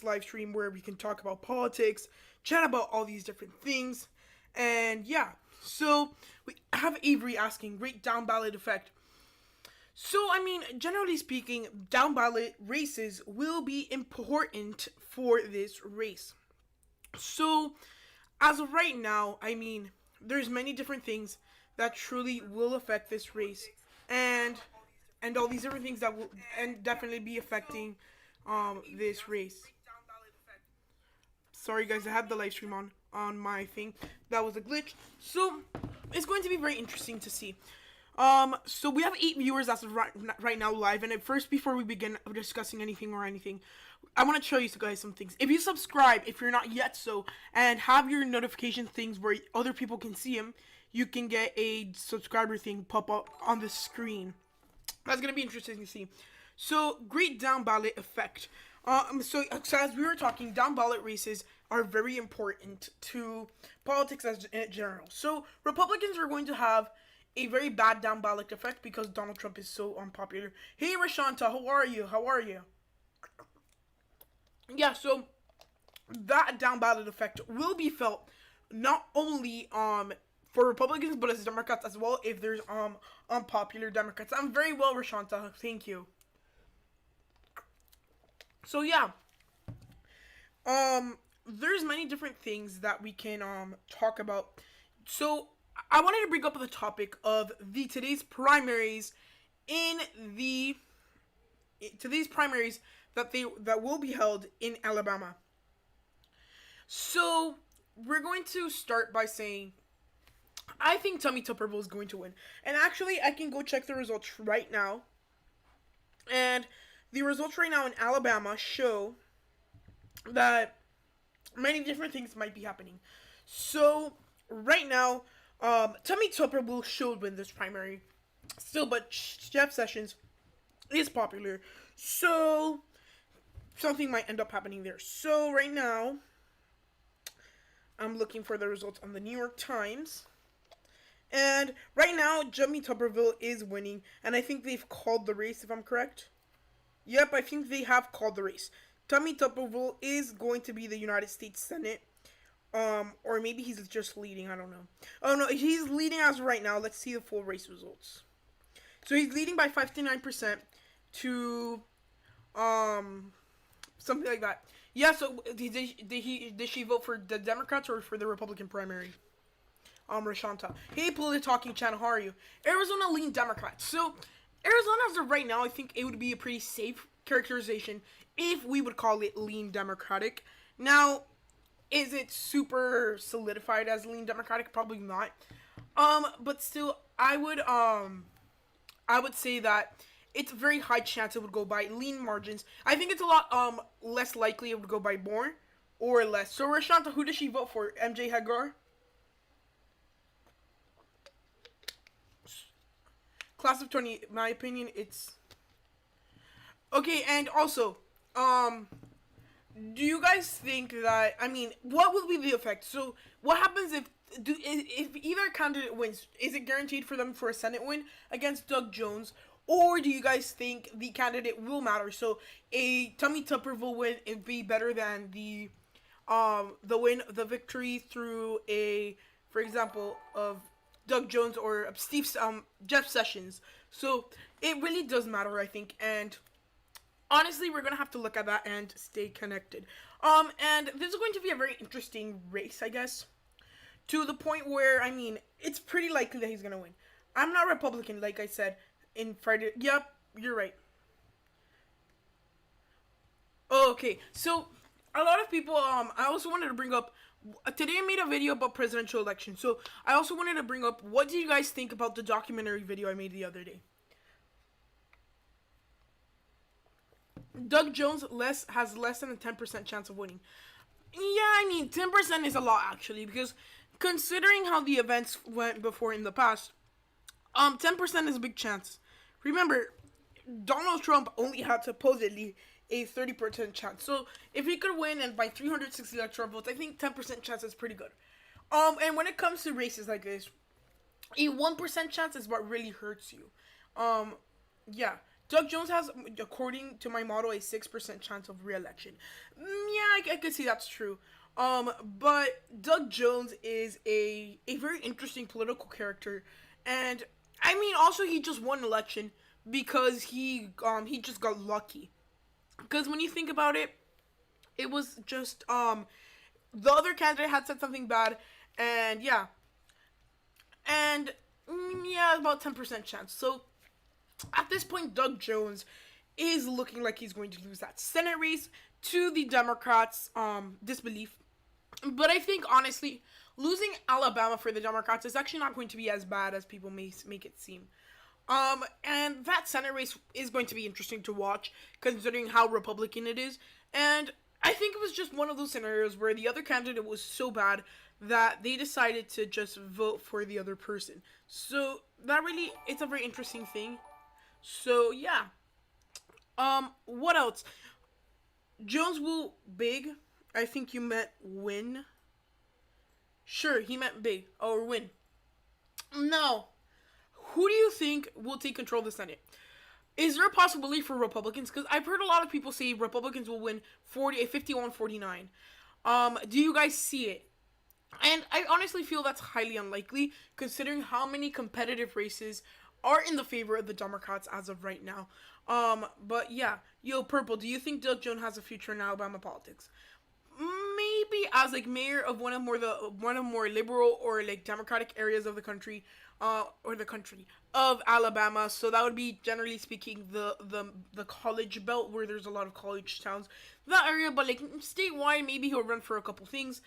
live stream where we can talk about politics, chat about all these different things, and yeah. So we have Avery asking, great down ballot effect. So, I mean, generally speaking, down ballot races will be important for this race. So, as of right now, I mean, there's many different things that truly will affect this race, and all these different things that will and definitely be affecting this race. Sorry guys, I had the live stream on my thing. That was a glitch. So it's going to be very interesting to see. So we have 8 viewers as of right now live. And at first, before we begin discussing anything, I want to show you guys some things. If you subscribe, if you're not yet so, and have your notification things where other people can see them, you can get a subscriber thing pop up on the screen. That's gonna be interesting to see. So, great down ballot effect. So as we were talking, down ballot races are very important to politics as in general. So Republicans are going to have a very bad down ballot effect because Donald Trump is so unpopular. Hey Rashanta, how are you? How are you? Yeah, so that down ballot effect will be felt not only for Republicans but as Democrats as well if there's unpopular Democrats. I'm very well, Rashanta. Thank you. So yeah, there's many different things that we can talk about. So I wanted to bring up the topic of the today's primaries in the today's primaries that will be held in Alabama. So we're going to start by saying I think Tommy Tuberville is going to win. And actually I can go check the results right now. And the results right now in Alabama show that many different things might be happening. So right now, Tommy Tuberville should win this primary. Still, but Jeff Sessions is popular. So something might end up happening there. So right now, I'm looking for the results on the New York Times. And right now, Tommy Tuberville is winning. And I think they've called the race, if I'm correct. Yep, I think they have called the race. Tommy Tuberville is going to be the United States Senate. Or maybe he's just leading, I don't know. Oh no, he's leading as of right now. Let's see the full race results. So he's leading by 59% to something like that. Yeah, so did she vote for the Democrats or for the Republican primary? Rashanta. Hey, Political Talking Channel, how are you? Arizona lean Democrats. So Arizona, as of right now, I think it would be a pretty safe characterization if we would call it lean Democratic. Now, is it super solidified as lean Democratic? Probably not. But still, I would say that it's a very high chance it would go by lean margins. I think it's a lot less likely it would go by more or less. So Rashanta, who does she vote for? MJ Hagar? Class of 20, my opinion, it's okay. And also, do you guys think that? I mean, what will be the effect? So, what happens if either candidate wins? Is it guaranteed for them for a Senate win against Doug Jones, or do you guys think the candidate will matter? So, a Tommy Tuberville win would be better than the victory through for example, of Doug Jones or Jeff Sessions. So it really does matter, I think, and honestly, we're gonna have to look at that and stay connected. And this is going to be a very interesting race, I guess, to the point where I mean, it's pretty likely that he's gonna win. I'm not Republican, like I said in Friday. Yep, you're right. Okay, so a lot of people. I also wanted to bring up today I made a video about presidential election. So I also wanted to bring up what do you guys think about the documentary video I made the other day? Doug Jones has less than a 10% chance of winning. Yeah, I mean 10% is a lot actually because considering how the events went before in the past, 10% is a big chance. Remember, Donald Trump only had supposedly a 30% chance. So if he could win and by 360 electoral votes, I think 10% chance is pretty good. And when it comes to races like this, a 1% chance is what really hurts you. Yeah, Doug Jones has, according to my model, a 6% chance of re-election. Yeah, I could see that's true. But Doug Jones is a very interesting political character, and I mean, also he just won an election because he just got lucky. Because when you think about it, it was just the other candidate had said something bad, and yeah, and yeah, about 10% chance. So at this point, Doug Jones is looking like he's going to lose that Senate race to the Democrats' disbelief. But I think, honestly, losing Alabama for the Democrats is actually not going to be as bad as people may make it seem. And that Senate race is going to be interesting to watch, considering how Republican it is. And I think it was just one of those scenarios where the other candidate was so bad that they decided to just vote for the other person. So that really, it's a very interesting thing. So yeah. What else? Jones will big. I think you meant win. Sure, he meant big or win. No. Who do you think will take control of the Senate? Is there a possibility for Republicans? Because I've heard a lot of people say Republicans will win 51-49. Do you guys see it? And I honestly feel that's highly unlikely, considering how many competitive races are in the favor of the Democrats as of right now. But yeah, yo, Purple, do you think Doug Jones has a future in Alabama politics? Maybe as like mayor of one of more liberal or like democratic areas of the country, or the country of Alabama. So that would be, generally speaking, the college belt where there's a lot of college towns, that area. But like statewide, maybe he'll run for a couple things.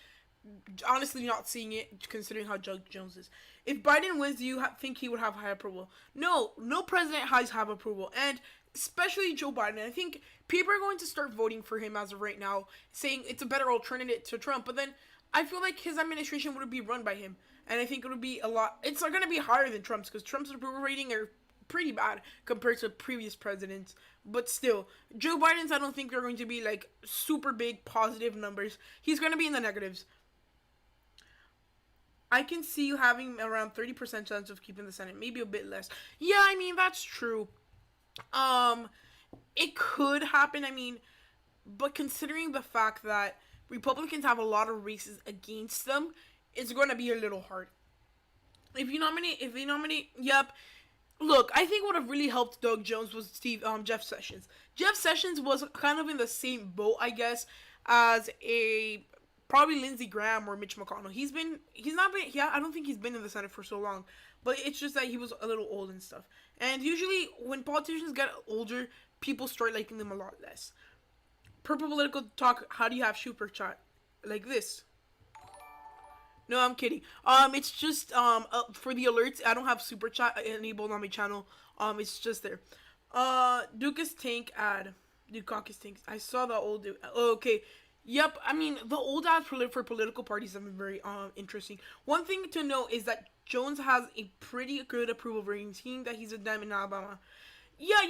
Honestly, not seeing it, considering how Doug Jones is. If Biden wins, do you think he would have high approval? No president has high approval, and especially Joe Biden. I think people are going to start voting for him as of right now, saying it's a better alternative to Trump. But then I feel like his administration would be run by him, and I think it would be a lot. It's not going to be higher than Trump's, because Trump's approval rating are pretty bad compared to previous presidents. But still, Joe Biden's, I don't think they're going to be like super big positive numbers. He's going to be in the negatives. I can see you having around 30% chance of keeping the Senate, maybe a bit less. Yeah, I mean, that's true. It could happen, I mean, but considering the fact that Republicans have a lot of races against them, it's going to be a little hard. If they nominate, yep. Look, I think what have really helped Doug Jones was Jeff Sessions. Jeff Sessions was kind of in the same boat, I guess, as probably Lindsey Graham or Mitch McConnell. I don't think he's been in the Senate for so long, but it's just that he was a little old and stuff. And usually, when politicians get older, people start liking them a lot less. Purple Political Talk, how do you have super chat? Like this. No, I'm kidding. It's just, for the alerts, I don't have super chat enabled on my channel. It's just there. Dukas Tank ad. Dukakis Tank. I saw the old dude. Oh, okay. Yep, I mean, the old ads for political parties have been very interesting. One thing to note is that Jones has a pretty good approval rating, seeing that he's a Dem in Alabama. Yeah,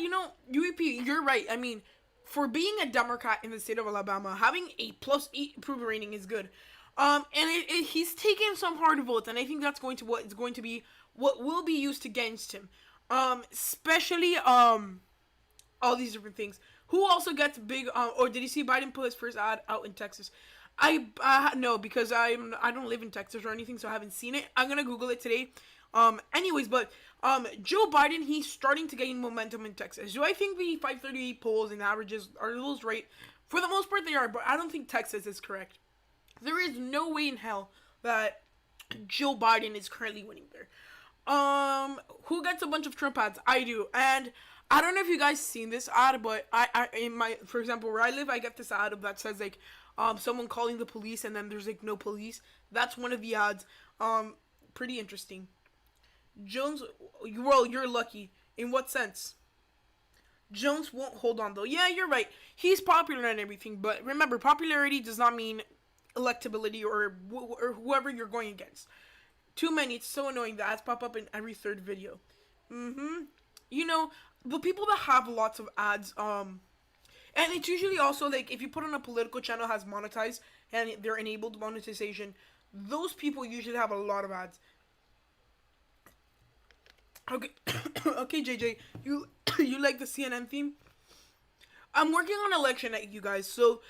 UEP, you're right. I mean, for being a Democrat in the state of Alabama, having a +8 approval rating is good. And he's taking some hard votes, and I think that's what will be used against him. Especially, all these different things. Who also gets big? Or did you see Biden put his first ad out in Texas? No, because I don't live in Texas or anything, so I haven't seen it. I'm gonna Google it today. Anyways, but Joe Biden, he's starting to gain momentum in Texas. Do I think the 538 polls and averages are those right? For the most part, they are, but I don't think Texas is correct. There is no way in hell that Joe Biden is currently winning there. Who gets a bunch of Trump ads? I do, and I don't know if you guys seen this ad, but for example, where I live, I get this ad that says like, someone calling the police, and then there's like no police. That's one of the ads. Pretty interesting. Jones, well, you're lucky. In what sense? Jones won't hold on though. Yeah, you're right. He's popular and everything, but remember, popularity does not mean electability or whoever you're going against. Too many. It's so annoying. The ads pop up in every third video. The people that have lots of ads, and it's usually also like if you put on a political channel has monetized and they're enabled monetization, those people usually have a lot of ads. Okay, okay, JJ, you you like the CNN theme? I'm working on election night, you guys. So,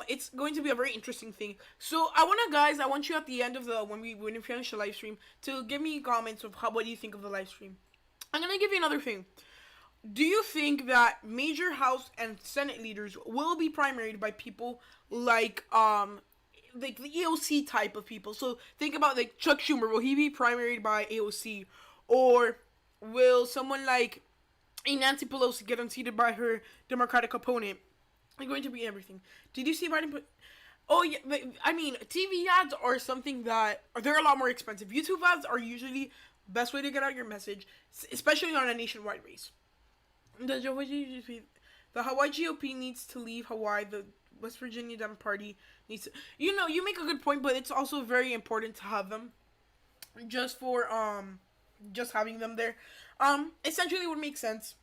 it's going to be a very interesting thing. So, I want you at the end of the when we finish the live stream to give me comments of what do you think of the live stream. I'm gonna give you another thing. Do you think that major House and Senate leaders will be primaried by people like the AOC type of people? So think about like Chuck Schumer. Will he be primaried by AOC, or will someone like a Nancy Pelosi get unseated by her Democratic opponent? They're going to be everything. Did you see Biden put? Oh yeah, I mean, TV ads are something that they're a lot more expensive. YouTube ads are usually best way to get out your message, especially on a nationwide race. The Hawaii GOP needs to leave Hawaii. The West Virginia Dem Party needs to. You know, you make a good point, but it's also very important to have them, just for just having them there. Essentially would make sense.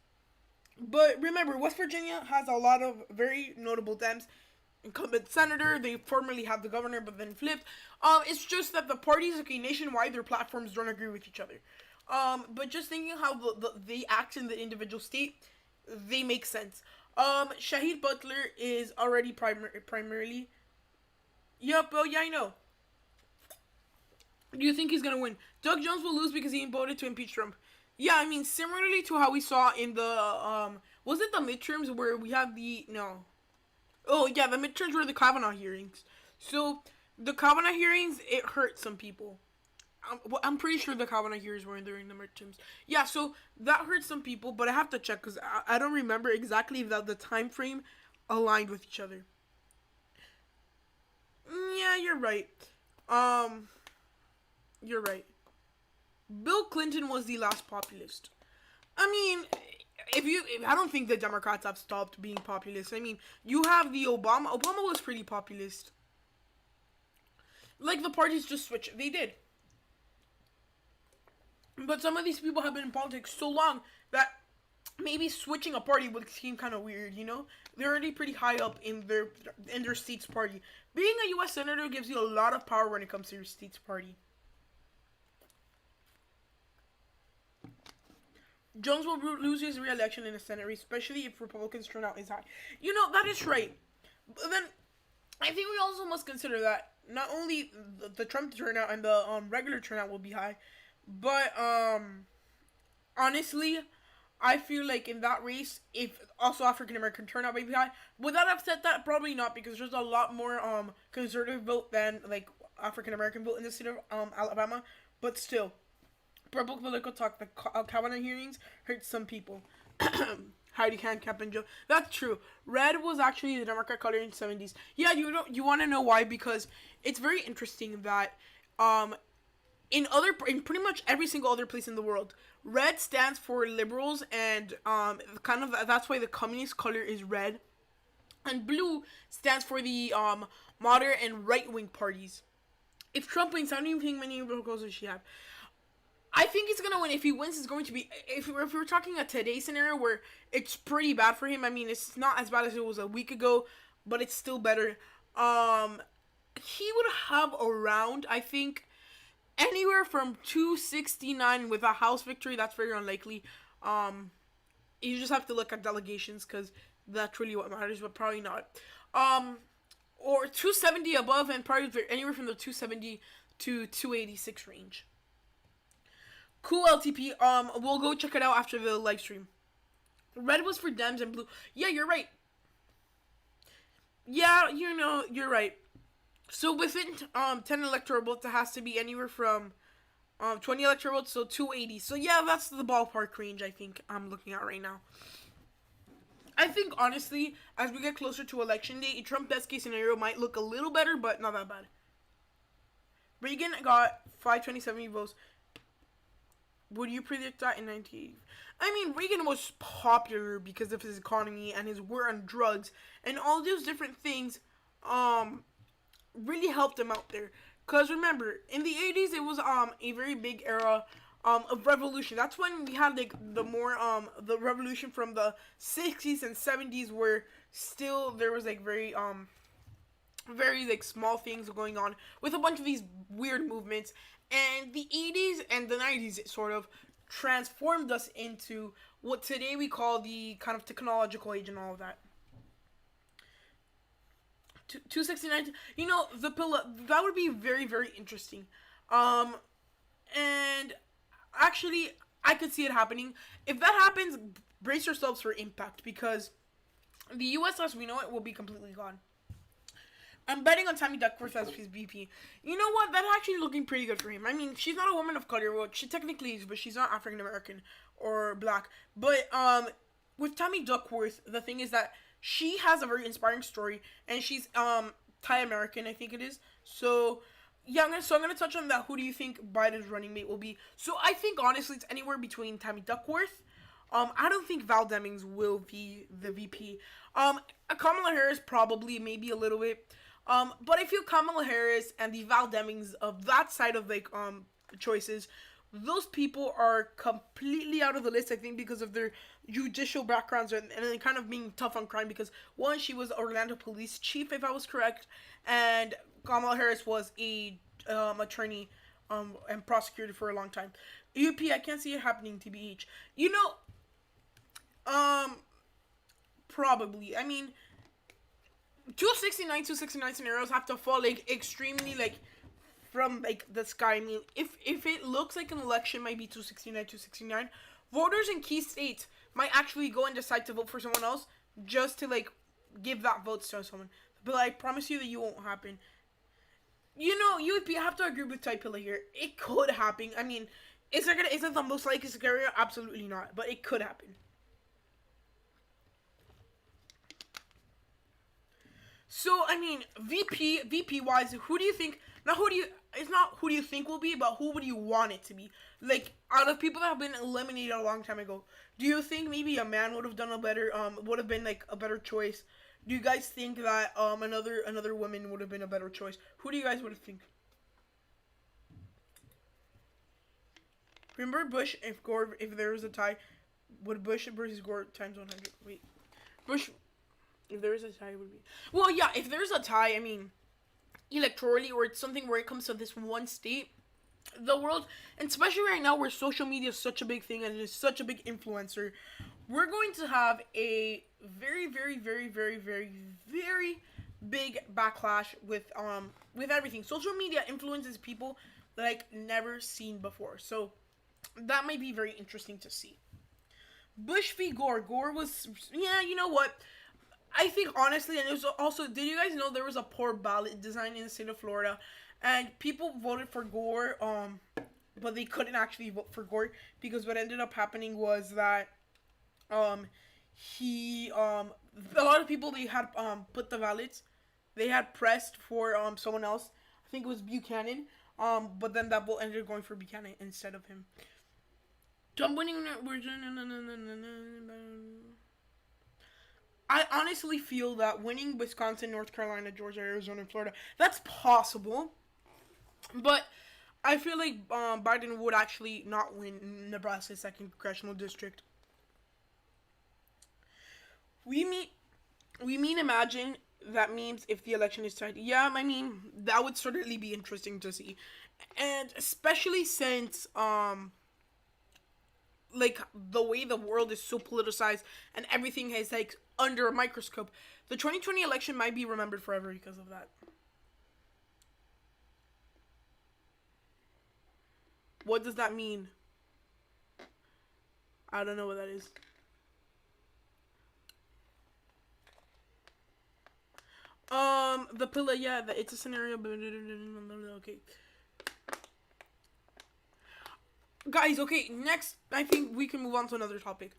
But remember, West Virginia has a lot of very notable Dems. Incumbent senator, they formerly had the governor, but then flipped. It's just that the parties, okay, nationwide, their platforms don't agree with each other. But just thinking how they act in the individual state, they make sense. Shahid Butler is already primarily. Yup, oh yeah, I know. Do you think he's gonna win? Doug Jones will lose because he voted to impeach Trump. Yeah, I mean, similarly to how we saw in the was it the midterms where we had the no? Oh yeah, the midterms were the Kavanaugh hearings. So the Kavanaugh hearings, it hurt some people. I'm pretty sure the Kavanaugh hearings were during the midterms. Yeah, so that hurt some people, but I have to check because I don't remember exactly if the time frame aligned with each other. Yeah, you're right. Um, you're right. Bill Clinton was the last populist. I mean, I don't think the Democrats have stopped being populist. I mean, you have the Obama. Obama was pretty populist. Like the parties just switched. They did. But some of these people have been in politics so long that maybe switching a party would seem kind of weird, you know? They're already pretty high up in their state's party. Being a U.S. senator gives you a lot of power when it comes to your state's party. Jones will lose his re-election in the Senate race, especially if Republicans turnout is high. You know, that is right. But then, I think we also must consider that not only the Trump turnout and the regular turnout will be high, but honestly, I feel like in that race, if also African American turnout may be high, would that upset that? Probably not, because there's a lot more conservative vote than like African American vote in the state of Alabama. But still, purple political talk. The Kavanaugh hearings hurt some people. Heidi Handicap and Joe. That's true. Red was actually the Democrat color in the 70s. Yeah, you want to know why? Because it's very interesting that in pretty much every single other place in the world, red stands for liberals, and kind of that's why the communist color is red, and blue stands for the moderate and right wing parties. If Trump wins, I don't even think many liberals should have. I think he's gonna win. If he wins, it's going to be if we're talking a today scenario where it's pretty bad for him. I mean, it's not as bad as it was a week ago, but it's still better. He would have around, I think, anywhere from 269 with a House victory. That's very unlikely. You just have to look at delegations because that's really what matters, but probably not. Or 270 above, and probably anywhere from the 270 to 286 range. Cool LTP. We'll go check it out after the live stream. Red was for Dems and blue. Yeah, you're right. Yeah, you're right. So within 10 electoral votes, it has to be anywhere from 20 electoral votes, so 280. So yeah, that's the ballpark range I think I'm looking at right now. I think honestly, as we get closer to election day, a Trump best case scenario might look a little better, but not that bad. Reagan got 527 votes. Would you predict that in 1980? I mean, Reagan was popular because of his economy and his war on drugs and all those different things. Really helped him out there. Cause remember, in the 80s, it was a very big era of revolution. That's when we had like the revolution from the 60s and 70s, where still there was like very like small things going on with a bunch of these weird movements. And the 80s and the 90s, it sort of transformed us into what today we call the kind of technological age and all of that. 269, you know, the pillow, that would be very, very interesting. Um, and actually, I could see it happening. If that happens, brace yourselves for impact because the US as we know it will be completely gone. I'm betting on Tammy Duckworth as his VP. You know what? That's actually looking pretty good for him. I mean, she's not a woman of color. Well, she technically is, but she's not African American or black. But with Tammy Duckworth, the thing is that she has a very inspiring story, and she's Thai American, I think it is. So yeah, I'm gonna touch on that. Who do you think Biden's running mate will be? So I think honestly, it's anywhere between Tammy Duckworth. I don't think Val Demings will be the VP. Kamala Harris probably, maybe a little bit. But I feel Kamala Harris and the Val Demings of that side of like choices, those people are completely out of the list. I think because of their judicial backgrounds and then kind of being tough on crime. Because one, she was Orlando police chief, if I was correct, and Kamala Harris was a attorney and prosecutor for a long time. UP, I can't see it happening. TBH, you know, probably. I mean, 269 scenarios have to fall like extremely like from like the sky. I mean, if it looks like an election might be 269, voters in key states might actually go and decide to vote for someone else just to like give that vote to someone. But I promise you that you won't happen. You know, you have to agree with Typilla here. It could happen. I mean, is it the most likely scenario? Absolutely not. But it could happen. So I mean, VP wise, who do you think? Not who do you? It's not who do you think will be, but who would you want it to be? Like out of people that have been eliminated a long time ago, do you think maybe a man would have done a better? Would have been like a better choice? Do you guys think that another woman would have been a better choice? Who do you guys would think? Remember Bush if there was a tie, would Bush versus Gore times 100? Wait, Bush. If there is a tie, it would be. Well, yeah, if there's a tie, I mean, electorally, or it's something where it comes to this one state, the world, and especially right now where social media is such a big thing and is such a big influencer, we're going to have a very, very, very, very, very, very big backlash with everything. Social media influences people like never seen before. So that might be very interesting to see. Bush v. Gore. Gore was, yeah, you know what? I think honestly, and it was also, did you guys know there was a poor ballot design in the state of Florida, and people voted for Gore, but they couldn't actually vote for Gore because what ended up happening was that, he, a lot of people they had put the ballots, they had pressed for someone else. I think it was Buchanan, but then that vote ended up going for Buchanan instead of him. So I'm winning. I honestly feel that winning Wisconsin, North Carolina, Georgia, Arizona, and Florida, that's possible. But I feel like Biden would actually not win Nebraska's 2nd congressional district. We mean imagine that means if the election is tied. Yeah, I mean that would certainly be interesting to see, and especially since like the way the world is so politicized and everything is like under a microscope, the 2020 election might be remembered forever because of that. What does that mean? I don't know what that is. The pillar, yeah, it's a scenario. Okay. Guys, okay, next, I think we can move on to another topic.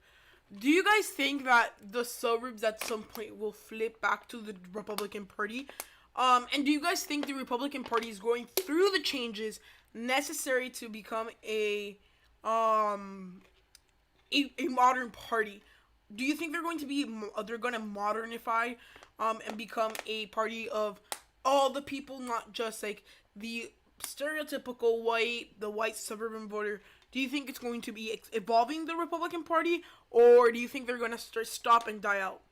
Do you guys think that the suburbs at some point will flip back to the Republican Party? And do you guys think the Republican Party is going through the changes necessary to become a modern party? Do you think they're going to modernify and become a party of all the people, not just like the stereotypical white suburban voter? Do you think it's going to be evolving the Republican Party, or do you think they're going to stop and die out?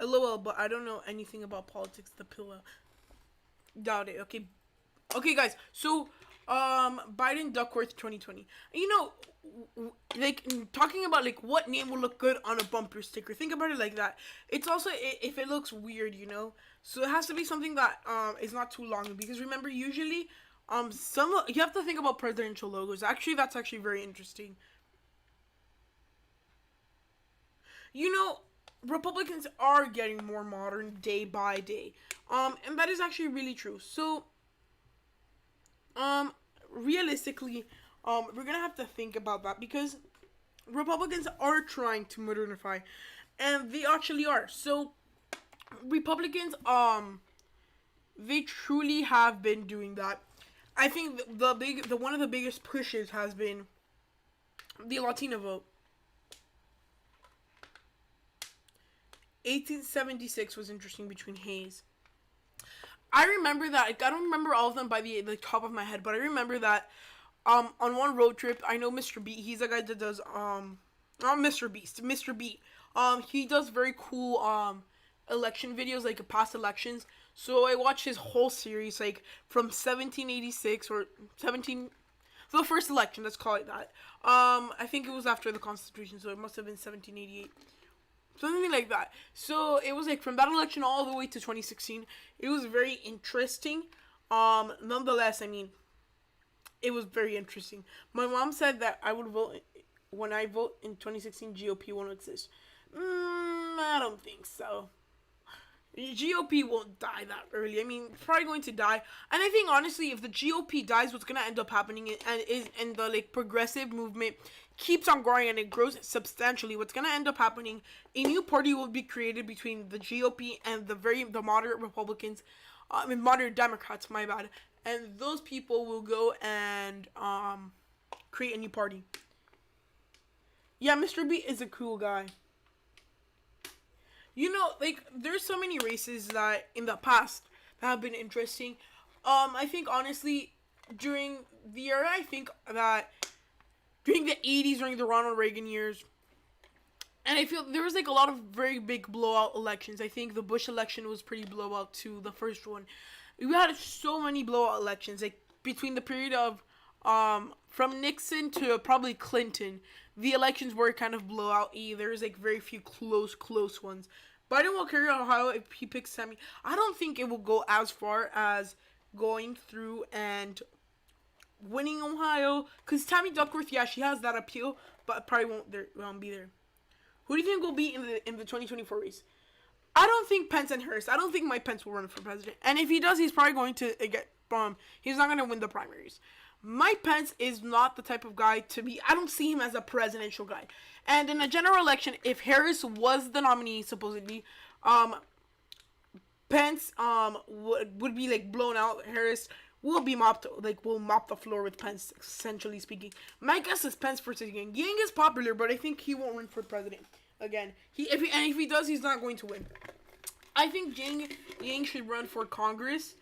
LOL, but I don't know anything about politics. The pillow. Doubt it. Okay. Okay, guys. So, Biden Duckworth 2020. You know, like talking about like what name will look good on a bumper sticker. Think about it like that. It's also if it looks weird, you know. So it has to be something that is not too long, because remember usually some you have to think about presidential logos. Actually, that's actually very interesting. You know, Republicans are getting more modern day by day. And that is actually really true. So, um, realistically, we're gonna have to think about that, because Republicans are trying to modernify, and they actually are. So, Republicans, they truly have been doing that. I think the one of the biggest pushes has been the Latino vote. 1876 was interesting between Hayes. I remember that. Like, I don't remember all of them by the top of my head, but I remember that on one road trip, I know Mr. B. He's a guy that does not Mr. Beast, Mr. B. He does very cool election videos, like past elections. So I watched his whole series, like from 1786 or 17, the first election. Let's call it that. I think it was after the Constitution, so it must have been 1788, something like that. So it was like from that election all the way to 2016. It was very interesting. Nonetheless, I mean, it was very interesting. My mom said that I would vote when I vote in 2016. GOP won't exist. I don't think so. GOP won't die that early. I mean, it's probably going to die. And I think honestly, if the GOP dies, what's gonna end up happening and the like progressive movement keeps on growing and it grows substantially, what's gonna end up happening, a new party will be created between the GOP and the moderate Republicans, moderate Democrats, my bad, and those people will go and create a new party. Yeah, Mr. B is a cool guy. You know, like there's so many races that in the past that have been interesting. I think honestly, during the era, I think that during the 80s, during the Ronald Reagan years, and I feel there was like a lot of very big blowout elections. I think the Bush election was pretty blowout too, the first one. We had so many blowout elections, like between the period of from Nixon to probably Clinton. The elections were kind of blowout y. There's like very few close ones. Biden will carry Ohio if he picks Sammy. I don't think it will go as far as going through and winning Ohio, because Tammy Duckworth, yeah, she has that appeal, but probably won't be there. Who do you think will be in the 2024 race? I don't think Pence and Harris. I don't think Mike Pence will run for president, and if he does, he's probably going to get he's not going to win the primaries. Mike Pence is not the type of guy to be. I don't see him as a presidential guy. And in a general election, if Harris was the nominee, supposedly, Pence would be like blown out. Harris will be mopped, like will mop the floor with Pence, essentially speaking. My guess is Pence versus Yang. Yang is popular, but I think he won't run for president again. If he does, he's not going to win. I think Yang should run for Congress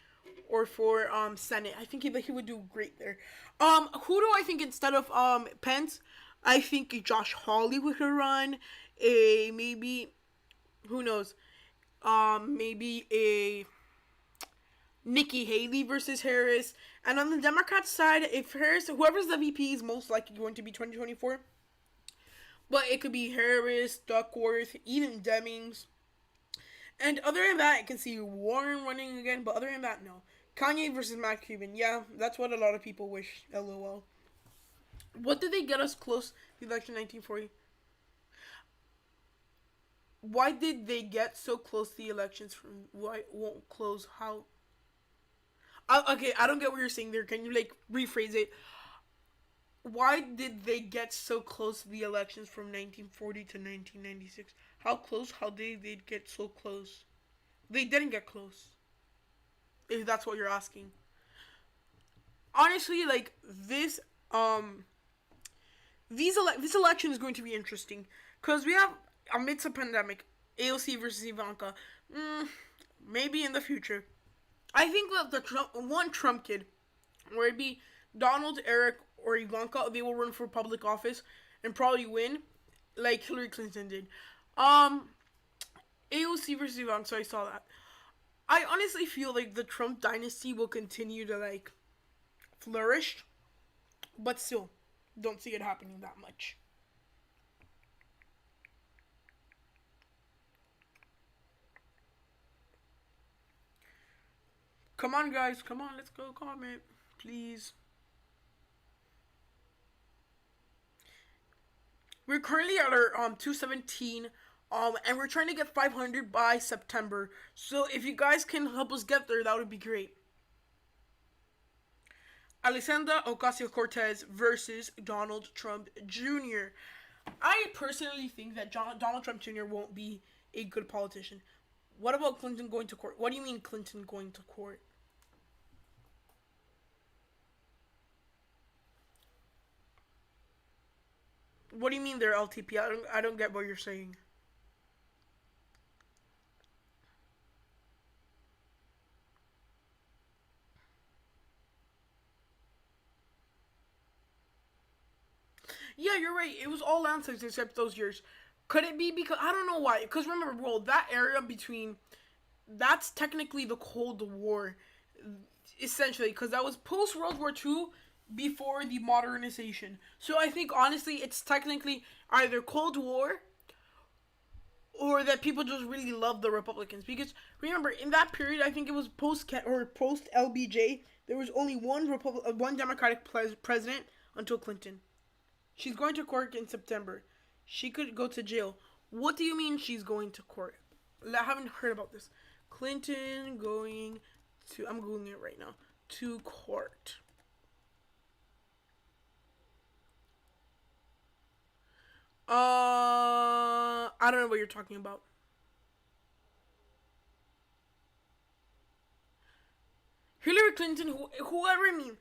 or for Senate. I think he would do great there. Who do I think instead of Pence? I think Josh Hawley would run. Maybe, who knows? Maybe a Nikki Haley versus Harris. And on the Democrat side, if Harris, whoever's the VP is most likely going to be 2024. But it could be Harris, Duckworth, even Demings. And other than that, I can see Warren running again. But other than that, no. Kanye versus Matt Cuban. Yeah, that's what a lot of people wish. LOL. What did they get us close to election 1940? Why did they get so close to the elections from why won't close? How? Okay, I don't get what you're saying there. Can you like rephrase it? Why did they get so close to the elections from 1940 to 1996? How close? How did they get so close? They didn't get close. If that's what you're asking. Honestly, like this this election is going to be interesting because we have amidst a pandemic, AOC versus Ivanka. Maybe in the future, I think that the Trump kid, where it be Donald, Eric, or Ivanka, they will run for public office and probably win, like Hillary Clinton did. AOC versus Ivanka. So I saw that. I honestly feel like the Trump dynasty will continue to like flourish, but still, don't see it happening that much. Come on, guys. Come on, let's go comment, please. We're currently at our 217, and we're trying to get 500 by September. So if you guys can help us get there, that would be great. Alexandra Ocasio Cortez versus Donald Trump Jr. I personally think that Donald Trump Jr. won't be a good politician. What about Clinton going to court? What do you mean Clinton going to court? What do you mean they're LTP? I don't get what you're saying. Yeah, you're right. It was all landslides except those years. Could it be because I don't know why? Because remember, bro, that area between that's technically the Cold War, essentially, because that was post World War II, before the modernization. So I think honestly, it's technically either Cold War or that people just really love the Republicans. Because remember, in that period, I think it was post LBJ. There was only one Democratic president until Clinton. She's going to court in September. She could go to jail. What do you mean she's going to court? I haven't heard about this. Clinton going to. I'm googling it right now. To court. I don't know what you're talking about. Hillary Clinton, whoever, I mean,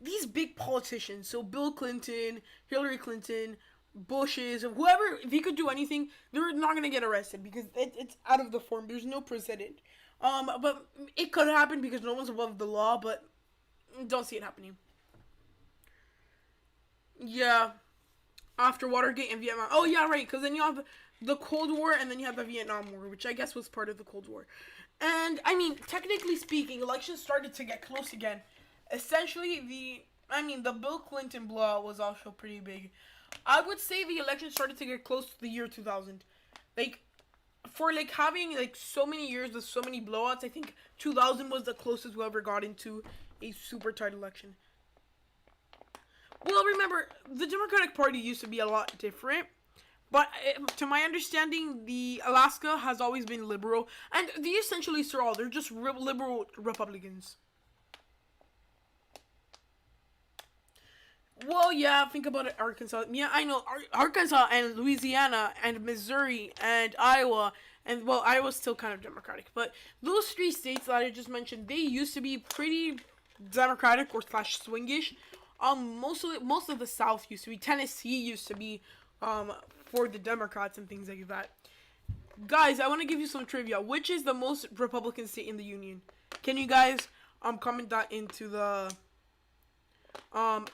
these big politicians, so Bill Clinton, Hillary Clinton, Bushes, whoever, if he could do anything, they're not gonna get arrested because it's out of the form. There's no precedent. But it could happen because no one's above the law, but don't see it happening. Yeah, after Watergate and Vietnam. Oh yeah, right. Because then you have the Cold War and then you have the Vietnam War, which I guess was part of the Cold War. And I mean, technically speaking, elections started to get close again. Essentially, the Bill Clinton blowout was also pretty big. I would say the election started to get close to the year 2000. Like, for like having like so many years with so many blowouts, I think 2000 was the closest we ever got into a super tight election. Well, remember, the Democratic Party used to be a lot different. But to my understanding, the Alaska has always been liberal. And they essentially are all. They're just liberal Republicans. Well, yeah, think about it, Arkansas. Yeah, I know. Arkansas and Louisiana and Missouri and Iowa. And, well, Iowa's still kind of Democratic. But those three states that I just mentioned, they used to be pretty Democratic or slash swingish. Most of the South used to be. Tennessee used to be for the Democrats and things like that. Guys, I want to give you some trivia. Which is the most Republican state in the union? Can you guys comment that into the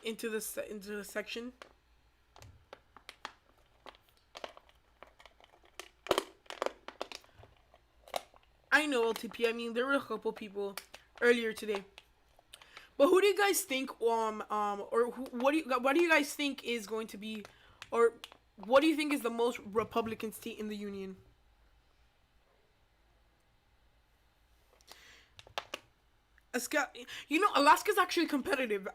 into the section? I know LTP. I mean, there were a couple people earlier today. But who do you guys think or what do you guys think is going to be, or what do you think is the most Republican state in the union? Alaska's actually competitive.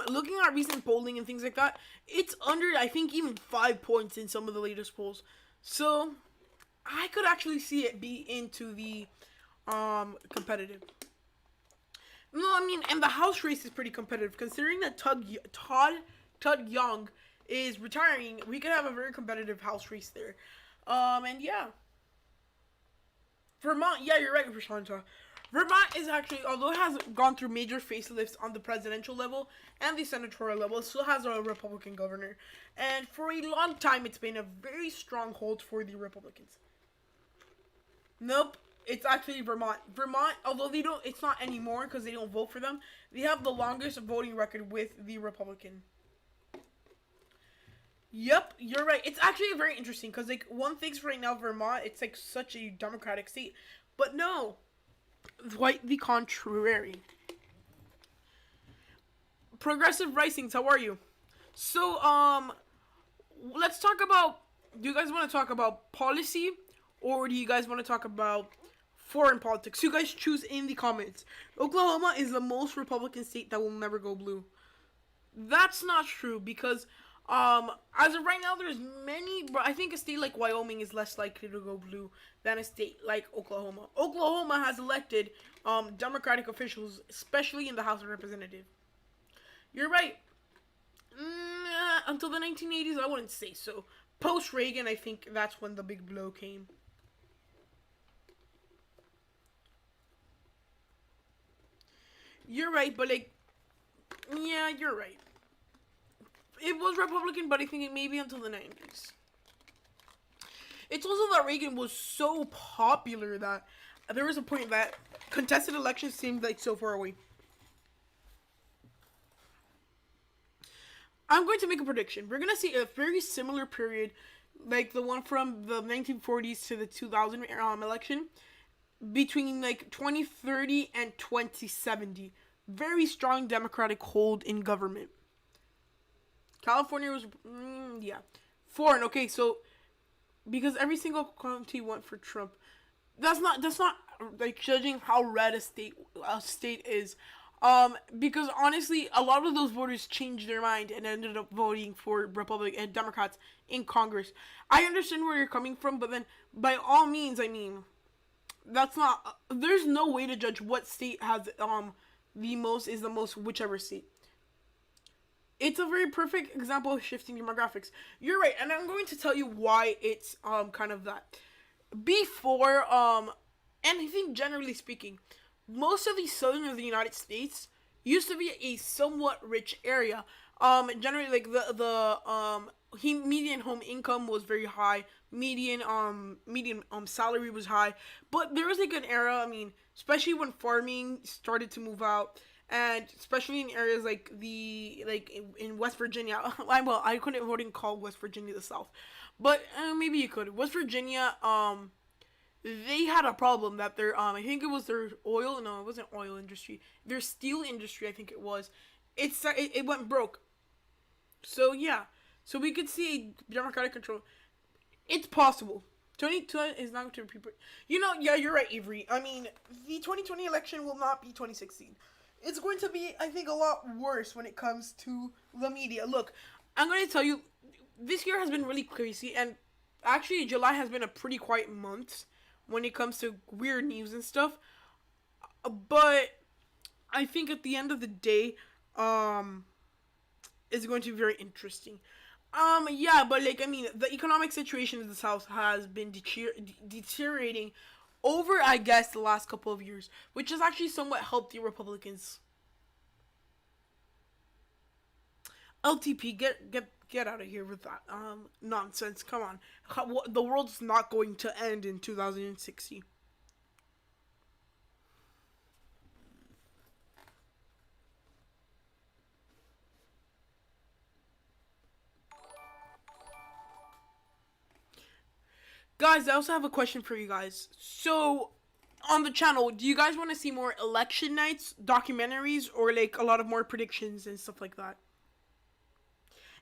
Looking at recent polling and things like that, it's under, I think, even 5 points in some of the latest polls. So I could actually see it be into the competitive. No, I mean, and the House race is pretty competitive. Considering that Todd Young is retiring, we could have a very competitive House race there. And yeah. Vermont, yeah, you're right, Prashanta. Vermont is actually, although it has gone through major facelifts on the presidential level and the senatorial level, it still has a Republican governor. And for a long time, it's been a very strong hold for the Republicans. Nope. It's actually Vermont. Vermont, although it's not anymore because they don't vote for them. They have the longest voting record with the Republican. Yep, you're right. It's actually very interesting because, like, one thing's right now, Vermont, it's like such a Democratic state. But no. quite the contrary. Progressive Risings, how are you? So, let's talk about. Do you guys want to talk about policy, or do you guys want to talk about foreign politics? You guys choose in the comments. Oklahoma is the most Republican state that will never go blue. That's not true because, as of right now, there's many. But I think a state like Wyoming is less likely to go blue than a state like Oklahoma. Oklahoma has elected Democratic officials, especially in the House of Representatives. You're right. Until the 1980s, I wouldn't say so. Post Reagan, I think that's when the big blow came. You're right, but like, yeah, you're right. It was Republican, but I think it maybe until the 90s. It's also that Reagan was so popular that there was a point that contested elections seemed like so far away. I'm going to make a prediction. We're going to see a very similar period, like the one from the 1940s to the 2000 election, between like 2030 and 2070. Very strong Democratic hold in government. California was, yeah. Foreign, okay, so, because every single county went for Trump. That's not like judging how red a state is. Because honestly, a lot of those voters changed their mind and ended up voting for Republicans and Democrats in Congress. I understand where you're coming from, but then by all means, I mean, that's not. There's no way to judge what state has the most whichever state. It's a very perfect example of shifting demographics. You're right, and I'm going to tell you why it's kind of that. Before and I think generally speaking, most of the southern of the United States used to be a somewhat rich area. Generally, like median home income was very high. Median salary was high. But there was like an era. I mean, especially when farming started to move out, and especially in areas like in West Virginia. I wouldn't call West Virginia the South, but maybe you could. West Virginia. They had a problem that their I think it was their oil. No, it wasn't oil industry. Their steel industry, I think it was. It went broke. So yeah, so we could see a democratic control. It's possible. 2020 is not going to repeat. Yeah, you're right, Avery. I mean, the 2020 election will not be 2016. It's going to be, I think, a lot worse when it comes to the media. Look, I'm going to tell you, this year has been really crazy, and actually, July has been a pretty quiet month when it comes to weird news and stuff. But I think at the end of the day, it's going to be very interesting. Yeah, but like, I mean, the economic situation in the South has been deteriorating over, I guess, the last couple of years, which has actually somewhat helped the Republicans. LTP, get out of here with that nonsense. Come on. The world's not going to end in 2060. Guys, I also have a question for you guys. So, on the channel, do you guys want to see more election nights, documentaries, or like a lot of more predictions and stuff like that?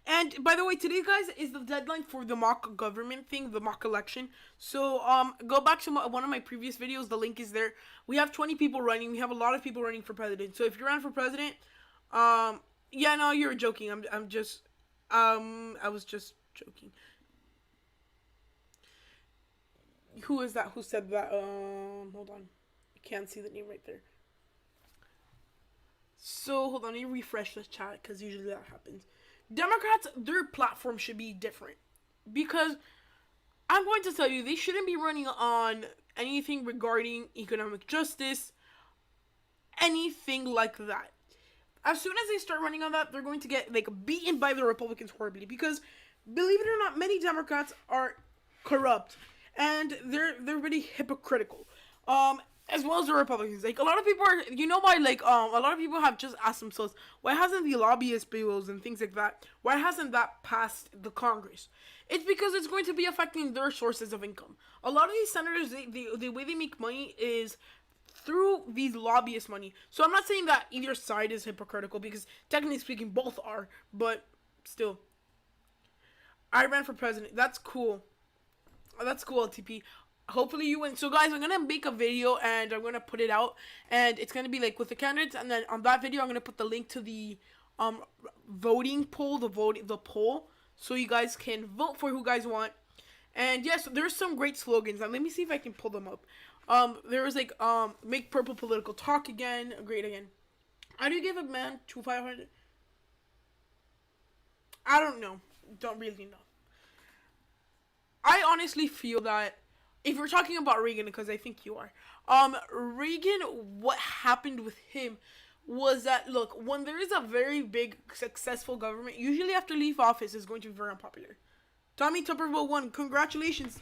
And by the way, today, guys, is the deadline for the mock government thing, the mock election. So, go back to one of my previous videos. The link is there. We have 20 people running. We have a lot of people running for president. So, if you're running for president, yeah, no, you're joking. I'm just, I was just joking. Who is that? Who said that? Hold on. I can't see the name right there. So, hold on. Let me refresh this chat, because usually that happens. Democrats, their platform should be different. Because I'm going to tell you, they shouldn't be running on anything regarding economic justice, anything like that. As soon as they start running on that, they're going to get like beaten by the Republicans horribly. Because, believe it or not, many Democrats are corrupt. And they're really hypocritical. As well as the Republicans. Like, a lot of people are, why, like, a lot of people have just asked themselves, why hasn't the lobbyist bills and things like that, why hasn't that passed the Congress? It's because it's going to be affecting their sources of income. A lot of these senators, the way they make money is through these lobbyist money. So I'm not saying that either side is hypocritical, because technically speaking, both are. But still, I ran for president. That's cool. That's cool, LTP. Hopefully you win. So guys, I'm gonna make a video and I'm gonna put it out, and it's gonna be like with the candidates, and then on that video I'm gonna put the link to the voting poll, the poll, so you guys can vote for who you guys want. And yes, there's some great slogans. And let me see if I can pull them up. There was like make purple political talk again, great again. How do you give a man to 500? I don't know. Don't really know. I honestly feel that if we're talking about Reagan, because I think you are, Reagan, what happened with him was that, look, when there is a very big, successful government, usually after leave office is going to be very unpopular. Tommy Tuberville won. Congratulations.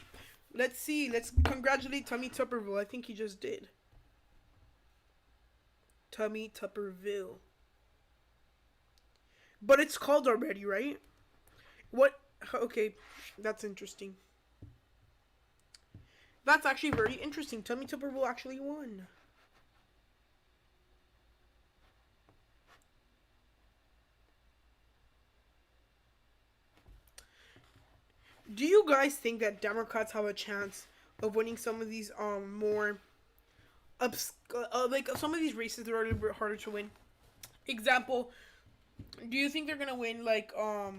Let's see. Let's congratulate Tommy Tuberville. I think he just did. Tommy Tuberville. But it's called already, right? What? Okay, that's interesting. That's actually very interesting. Tommy Tuberville actually won. Do you guys think that Democrats have a chance of winning some of these more like some of these races that are a little bit harder to win? Example, do you think they're gonna win like oh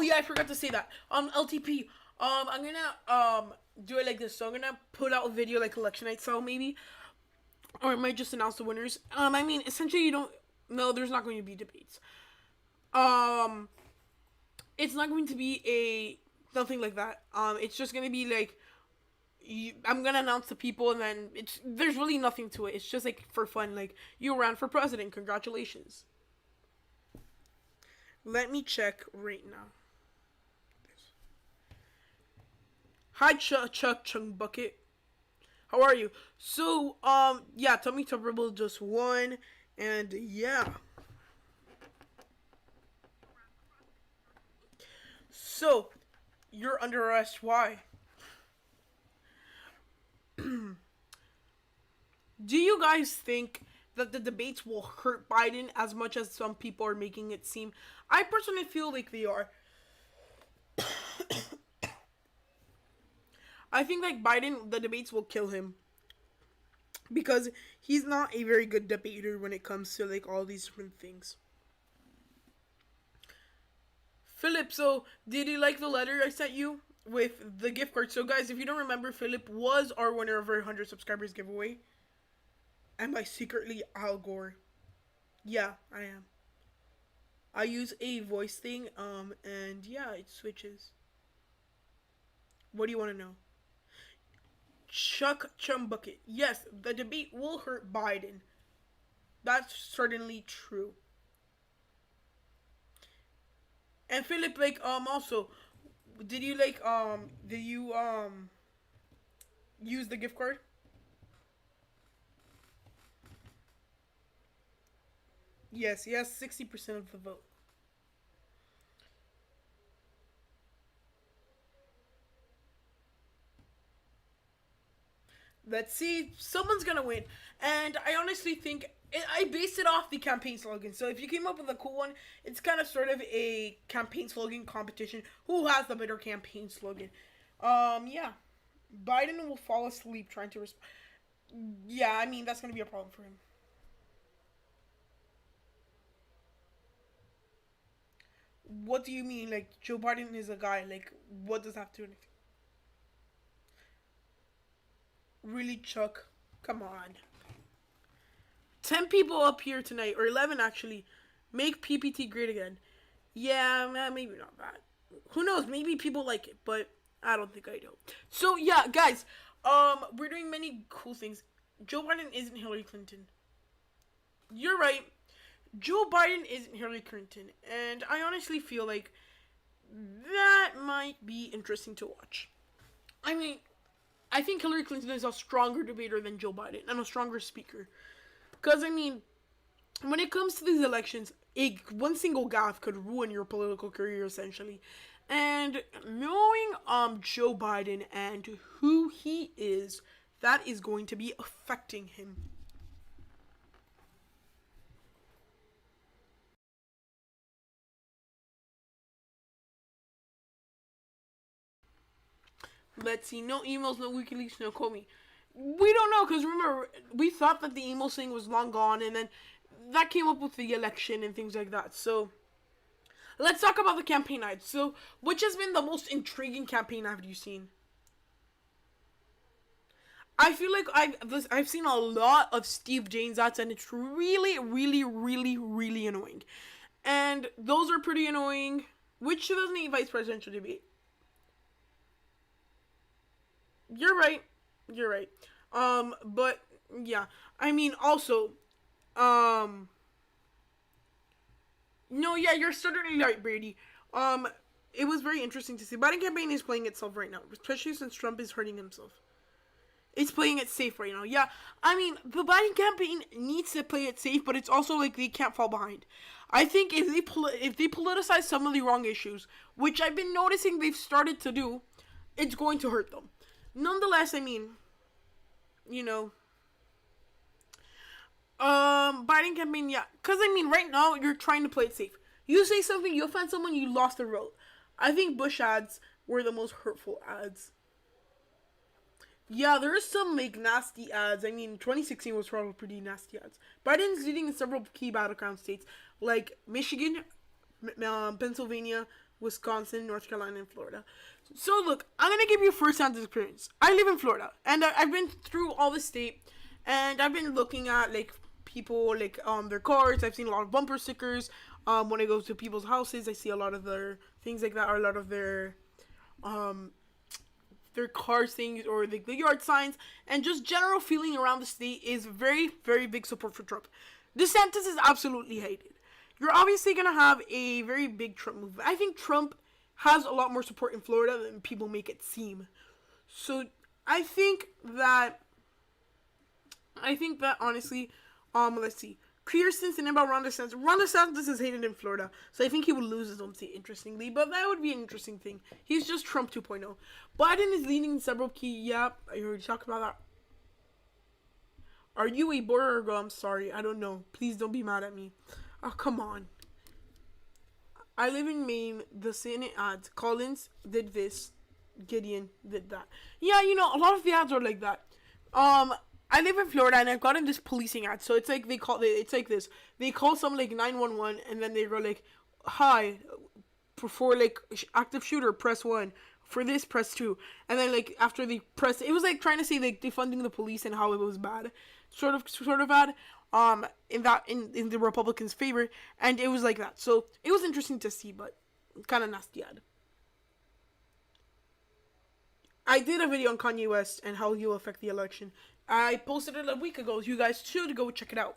yeah, I forgot to say that. LTP. I'm gonna do it like this. So I'm gonna put out a video like election night style maybe, or I might just announce the winners. I mean, essentially you don't. No, there's not going to be debates. It's not going to be nothing like that. It's just gonna be like I'm gonna announce the people, and then there's really nothing to it. It's just like for fun. Like, you ran for president. Congratulations. Let me check right now. Hi, Chuck Chung Bucket. How are you? So, yeah, Tommy Tuberville just won, and yeah. So, you're under arrest. Why? Do you guys think that the debates will hurt Biden as much as some people are making it seem? I personally feel like they are. I think like Biden, the debates will kill him, because he's not a very good debater when it comes to like all these different things. Philip, so did you like the letter I sent you with the gift card? So guys, if you don't remember, Philip was our winner of our 100 subscribers giveaway. Am I secretly Al Gore? Yeah, I am. I use a voice thing, and yeah, it switches. What do you want to know? Chuck Chumbucket. Yes, the debate will hurt Biden. That's certainly true. And Philip, like, also, did you use the gift card? Yes, he has 60% of the vote. Let's see. Someone's gonna win. And I honestly think I based it off the campaign slogan. So if you came up with a cool one, it's kind of sort of a campaign slogan competition. Who has the better campaign slogan? Yeah. Biden will fall asleep trying to respond. Yeah, I mean, that's gonna be a problem for him. What do you mean? Like, Joe Biden is a guy. Like, what does that have to do with anything? Really, Chuck? Come on. 10 people up here tonight, or 11 actually. Make PPT great again. Yeah, maybe not that. Who knows? Maybe people like it, but I don't think I do. So yeah, guys, we're doing many cool things. Joe Biden isn't Hillary Clinton. You're right. Joe Biden isn't Hillary Clinton, and I honestly feel like that might be interesting to watch. I mean, I think Hillary Clinton is a stronger debater than Joe Biden, and a stronger speaker. Because, I mean, when it comes to these elections, one single gaffe could ruin your political career, essentially. And knowing Joe Biden and who he is that is going to be affecting him. Let's see. No emails, no WikiLeaks, no Comey. We don't know because remember we thought that the email thing was long gone, and then that came up with the election and things like that. So let's talk about the campaign ads. So which has been the most intriguing campaign ad you seen? I feel like I've seen a lot of Steve James ads, and it's really, really, really, really annoying. And those are pretty annoying. Which 2008 vice presidential debate? You're right. You're right. But yeah, I mean, also, um, no, yeah, you're certainly right, Brady. Um, it was very interesting to see. Biden campaign is playing itself right now, especially since Trump is hurting himself. It's playing it safe right now. Yeah, I mean, the Biden campaign needs to play it safe, but it's also like they can't fall behind. I think if they politicize some of the wrong issues, which I've been noticing they've started to do, it's going to hurt them. Nonetheless, I mean, you know, Biden campaign, yeah, because I mean, right now you're trying to play it safe. You say something, you offend someone, you lost the vote. I think Bush ads were the most hurtful ads. Yeah, there's some like nasty ads. I mean, 2016 was probably pretty nasty ads. Biden's leading in several key battleground states like Michigan, Pennsylvania, Wisconsin, North Carolina, and Florida. So look, I'm gonna give you first-hand experience. I live in Florida, and I've been through all the state, and I've been looking at like people like their cars. I've seen a lot of bumper stickers. When I go to people's houses, I see a lot of their things like that, or a lot of um their car things or the yard signs, and just general feeling around the state is very, very big support for Trump. DeSantis is absolutely hated. You're obviously gonna have a very big Trump movement. I think Trump has a lot more support in Florida than people make it seem. So I think that honestly, let's see. Kirsten saying about Ron DeSantis. Ron DeSantis is hated in Florida, so I think he would lose his own seat, interestingly. But that would be an interesting thing. He's just Trump 2.0. Biden is leading several key. Yeah, I already talked about that. Are you a border girl? I'm sorry, I don't know. Please don't be mad at me. Oh, come on. I live in Maine. The Senate ads. Collins did this. Gideon did that. Yeah, a lot of the ads are like that. I live in Florida and I've gotten this policing ad. So it's like it's like this. They call some like 911 and then they go like, "Hi, for like active shooter, press 1. For this, press 2." And then like after they press, it was like trying to say like defunding the police and how it was bad, sort of ad. In the Republicans' favor, and it was like that. So it was interesting to see, but kind of nasty ad. I did a video on Kanye West and how he will affect the election. I posted it a week ago. You guys should go check it out.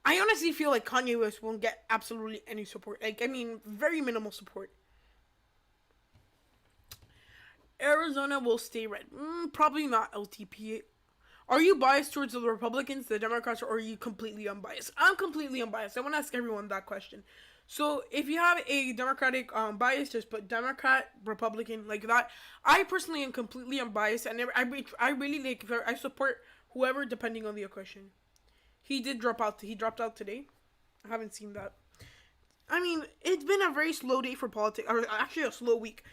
I honestly feel like Kanye West won't get absolutely any support. Like, I mean, very minimal support. Arizona will stay red. Probably not LTP. Are you biased towards the Republicans, the Democrats, or are you completely unbiased? I'm completely unbiased. I want to ask everyone that question. So if you have a Democratic bias, just put Democrat, Republican, like that. I personally am completely unbiased. I really like. I support whoever depending on the question. He did drop out. He dropped out today. I haven't seen that. I mean, it's been a very slow day for politics, or actually a slow week.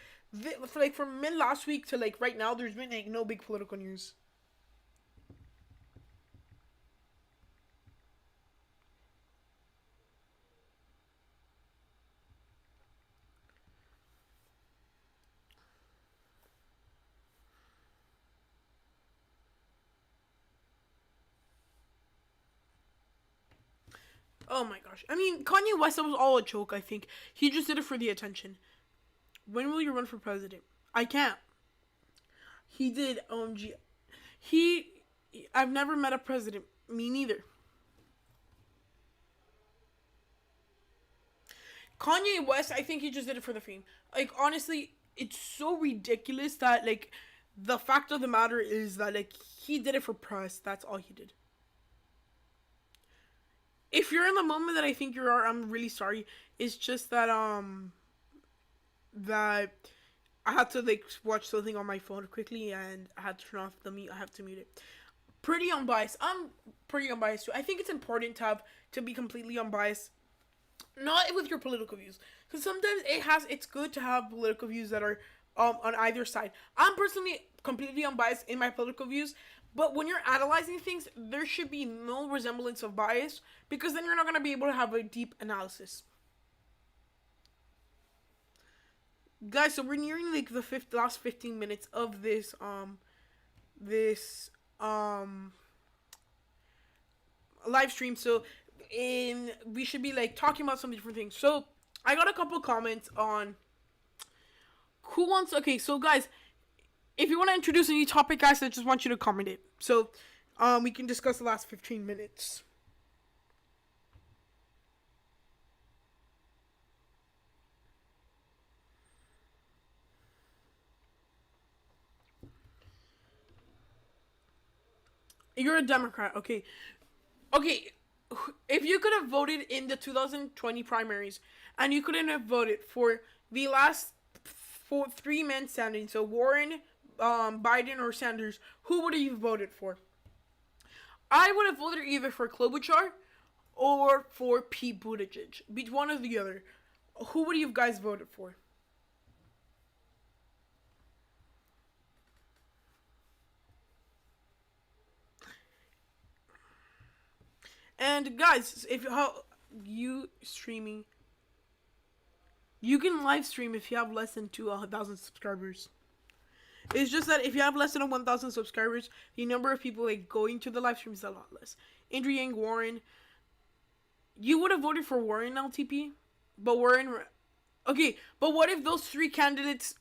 Like from mid last week to like right now, there's been like no big political news. Oh my gosh. I mean, Kanye West, that was all a joke, I think. He just did it for the attention. When will you run for president? I can't. He did, OMG. He, I've never met a president. Me neither. Kanye West, I think he just did it for the fame. Like, honestly, it's so ridiculous that, like, the fact of the matter is that, like, he did it for press. That's all he did. If you're in the moment that I think you are, I'm really sorry. It's just that, that I had to like watch something on my phone quickly, and I had to turn off the mute. I have to mute it. Pretty unbiased. I'm pretty unbiased too. I think it's important to be completely unbiased, not with your political views, because sometimes it's good to have political views that are on either side. I'm personally completely unbiased in my political views, but when you're analyzing things, there should be no resemblance of bias, because then you're not going to be able to have a deep analysis. Guys, so we're nearing like the last 15 minutes of this live stream. So we should be like talking about some different things. So I got a couple comments on who wants. Okay, so guys, if you want to introduce a new topic, guys, I just want you to comment it. So we can discuss the last 15 minutes. You're a Democrat, okay. Okay, if you could have voted in the 2020 primaries, and you couldn't have voted for the last three men standing, so Warren, Biden, or Sanders, who would you have voted for? I would have voted either for Klobuchar or for Pete Buttigieg. Be one or the other. Who would you guys voted for? And guys, if how you streaming, you can live stream if you have less than 2,000 subscribers. It's just that if you have less than 1,000 subscribers, the number of people like going to the live stream is a lot less. Andrew Yang, Warren. You would have voted for Warren, LTP, but Warren. Okay, but what if those three candidates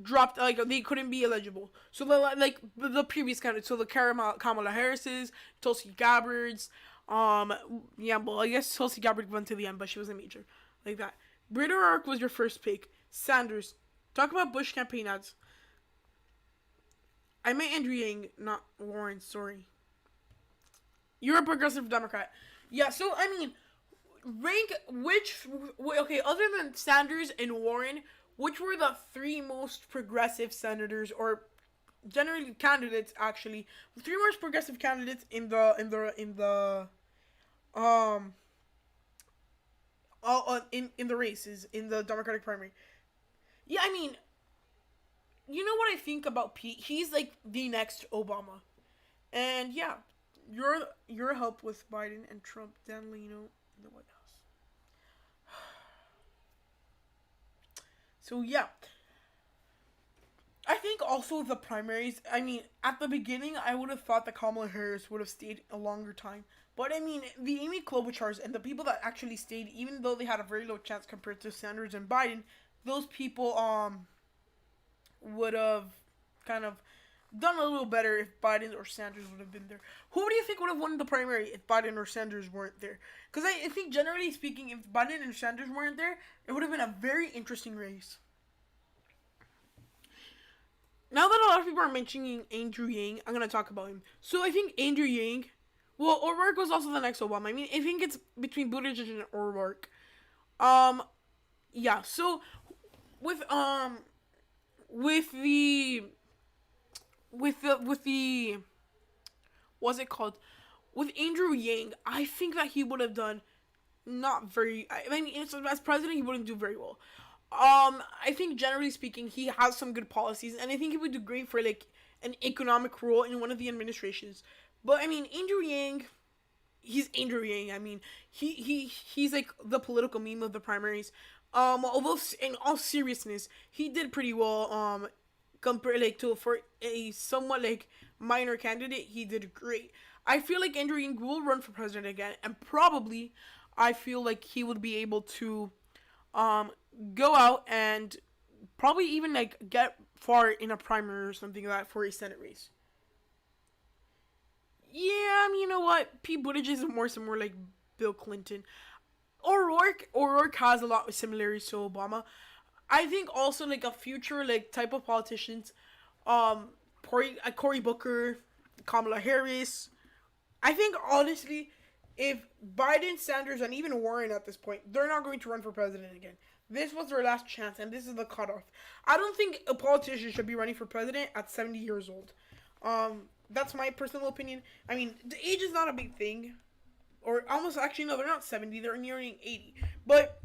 dropped, like they couldn't be eligible? So the previous candidates, so the Kamala Harris's, Tulsi Gabbard's. Yeah, well, I guess Tulsi Gabbard went to the end, but she wasn't major. Like that. Britt O'Rourke was your first pick. Sanders. Talk about Bush campaign ads. I meant Andrew Yang, not Warren, sorry. You're a progressive Democrat. Yeah, so, I mean, rank okay, other than Sanders and Warren, which were the three most progressive senators, or generally candidates, actually, the three most progressive candidates in the races in the Democratic primary. Yeah, I mean, you know what I think about Pete? He's like the next Obama, and yeah, your help with Biden and Trump, Dan Leno in the White House. So yeah. I think also the primaries, I mean, at the beginning, I would have thought that Kamala Harris would have stayed a longer time. But, I mean, the Amy Klobuchars and the people that actually stayed, even though they had a very low chance compared to Sanders and Biden, those people would have kind of done a little better if Biden or Sanders would have been there. Who do you think would have won the primary if Biden or Sanders weren't there? Because I think, generally speaking, if Biden and Sanders weren't there, it would have been a very interesting race. Now that a lot of people are mentioning Andrew Yang, I'm going to talk about him. So I think Andrew Yang, well, O'Rourke was also the next Obama. I mean, I think it's between Buttigieg and O'Rourke. Yeah, so with the what's it called? With Andrew Yang, I think that he would have done not very, I mean, as president, he wouldn't do very well. I think generally speaking, he has some good policies, and I think he would do great for like an economic role in one of the administrations. But I mean, Andrew Yang, he's Andrew Yang. I mean, he's like the political meme of the primaries. Although in all seriousness, he did pretty well. Compared like to for a somewhat like minor candidate, he did great. I feel like Andrew Yang will run for president again, and probably, I feel like he would be able to, go out and probably even like get far in a primary or something like that for a Senate race. Yeah, you know what? Pete Buttigieg is more like Bill Clinton. O'Rourke has a lot of similarities to Obama. I think also like a future like type of politicians, Cory Booker, Kamala Harris. I think honestly, if Biden, Sanders, and even Warren at this point, they're not going to run for president again. This was their last chance, and this is the cutoff. I don't think a politician should be running for president at 70 years old. That's my personal opinion. I mean, the age is not a big thing, or almost actually no, they're not 70, they're nearing 80. But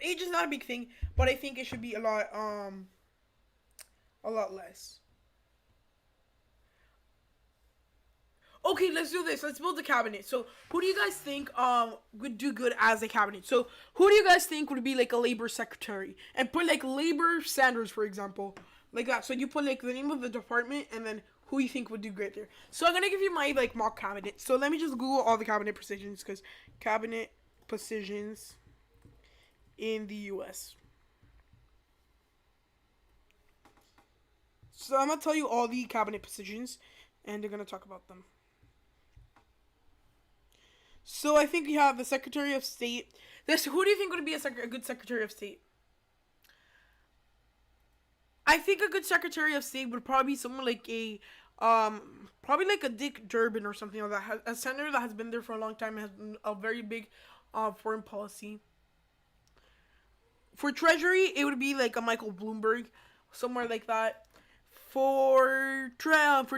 age is not a big thing, but I think it should be a lot less. Okay, let's do this. Let's build a cabinet. So, who do you guys think would do good as a cabinet? So, who do you guys think would be like a labor secretary? And put like labor Sanders, for example, like that. So you put like the name of the department and then who you think would do great there. So I'm gonna give you my like mock cabinet. So let me just Google all the cabinet positions because cabinet positions in the U.S. So I'm gonna tell you all the cabinet positions, and they're gonna talk about them. So I think we have the Secretary of State. This who do you think would be a good Secretary of State? I think a good Secretary of State would probably be someone like a probably like a Dick Durbin or something like that. A senator that has been there for a long time and has a very big foreign policy. For Treasury, it would be like a Michael Bloomberg, somewhere like that. For